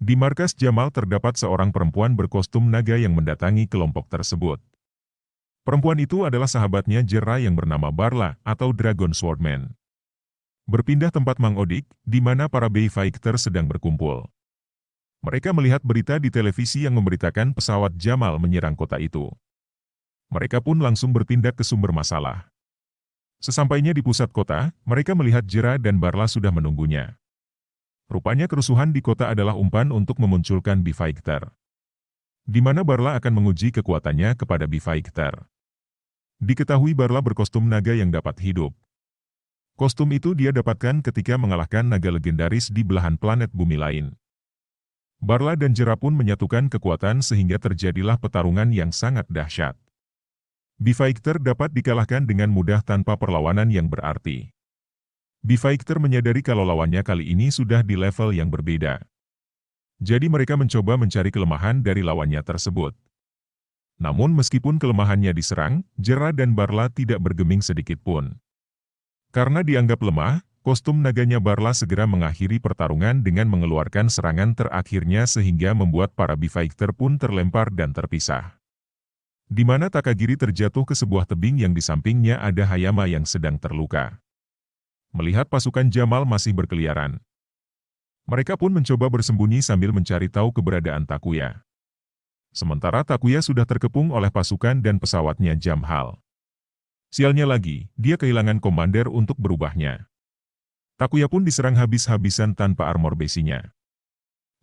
Di markas Jamal terdapat seorang perempuan berkostum naga yang mendatangi kelompok tersebut. Perempuan itu adalah sahabatnya Jera yang bernama Barla atau Dragon Swordman. Berpindah tempat Mang Odik, di mana para Bayfighter sedang berkumpul. Mereka melihat berita di televisi yang memberitakan pesawat Jamal menyerang kota itu. Mereka pun langsung bertindak ke sumber masalah. Sesampainya di pusat kota, mereka melihat Jera dan Barla sudah menunggunya. Rupanya kerusuhan di kota adalah umpan untuk memunculkan Bayfighter, di mana Barla akan menguji kekuatannya kepada Bayfighter. Diketahui Barla berkostum naga yang dapat hidup. Kostum itu dia dapatkan ketika mengalahkan naga legendaris di belahan planet bumi lain. Barla dan Jera pun menyatukan kekuatan sehingga terjadilah pertarungan yang sangat dahsyat. Bayfighter dapat dikalahkan dengan mudah tanpa perlawanan yang berarti. Bayfighter menyadari kalau lawannya kali ini sudah di level yang berbeda. Jadi mereka mencoba mencari kelemahan dari lawannya tersebut. Namun meskipun kelemahannya diserang, Jera dan Barla tidak bergeming sedikit pun. Karena dianggap lemah, kostum naganya Barla segera mengakhiri pertarungan dengan mengeluarkan serangan terakhirnya sehingga membuat para Bayfighter pun terlempar dan terpisah. Di mana Takagiri terjatuh ke sebuah tebing yang di sampingnya ada Hayama yang sedang terluka. Melihat pasukan Jamal masih berkeliaran, mereka pun mencoba bersembunyi sambil mencari tahu keberadaan Takuya. Sementara Takuya sudah terkepung oleh pasukan dan pesawatnya Jamhal. Sialnya lagi, dia kehilangan komander untuk berubahnya. Takuya pun diserang habis-habisan tanpa armor besinya.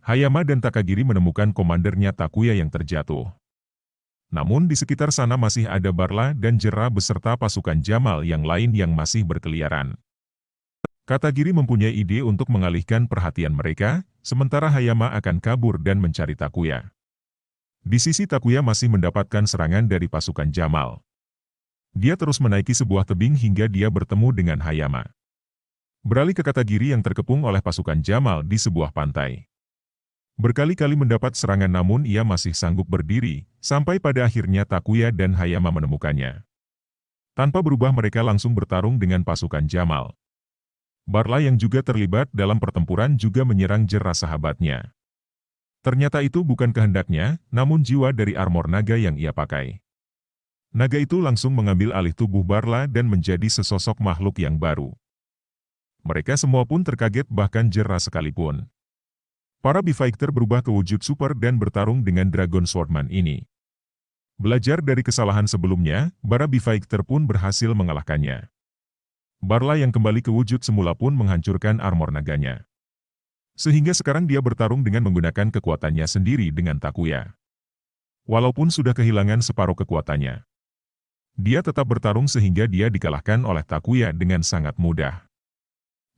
Hayama dan Takagiri menemukan komandernya Takuya yang terjatuh. Namun di sekitar sana masih ada Barla dan Jera beserta pasukan Jamal yang lain yang masih berkeliaran. Katagiri mempunyai ide untuk mengalihkan perhatian mereka, sementara Hayama akan kabur dan mencari Takuya. Di sisi Takuya masih mendapatkan serangan dari pasukan Jamal. Dia terus menaiki sebuah tebing hingga dia bertemu dengan Hayama. Beralih ke Katagiri yang terkepung oleh pasukan Jamal di sebuah pantai. Berkali-kali mendapat serangan namun ia masih sanggup berdiri, sampai pada akhirnya Takuya dan Hayama menemukannya. Tanpa berubah mereka langsung bertarung dengan pasukan Jamal. Barla yang juga terlibat dalam pertempuran juga menyerang Jera sahabatnya. Ternyata itu bukan kehendaknya, namun jiwa dari armor naga yang ia pakai. Naga itu langsung mengambil alih tubuh Barla dan menjadi sesosok makhluk yang baru. Mereka semua pun terkaget bahkan Jera sekalipun. Para Bayfighter berubah ke wujud super dan bertarung dengan Dragon Swordman ini. Belajar dari kesalahan sebelumnya, para Bayfighter pun berhasil mengalahkannya. Barla yang kembali ke wujud semula pun menghancurkan armor naganya. Sehingga sekarang dia bertarung dengan menggunakan kekuatannya sendiri dengan Takuya. Walaupun sudah kehilangan separuh kekuatannya, dia tetap bertarung sehingga dia dikalahkan oleh Takuya dengan sangat mudah.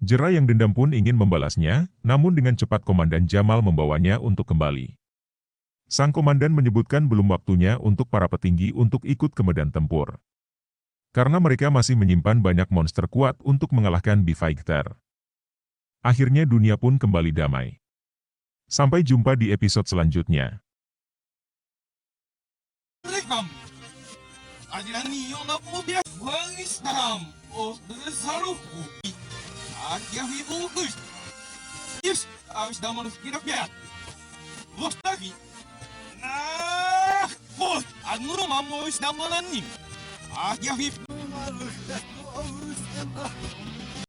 Jera yang dendam pun ingin membalasnya, namun dengan cepat Komandan Jamal membawanya untuk kembali. Sang komandan menyebutkan belum waktunya untuk para petinggi untuk ikut ke medan tempur. Karena mereka masih menyimpan banyak monster kuat untuk mengalahkan Bayfighter. Akhirnya dunia pun kembali damai. Sampai jumpa di episode selanjutnya.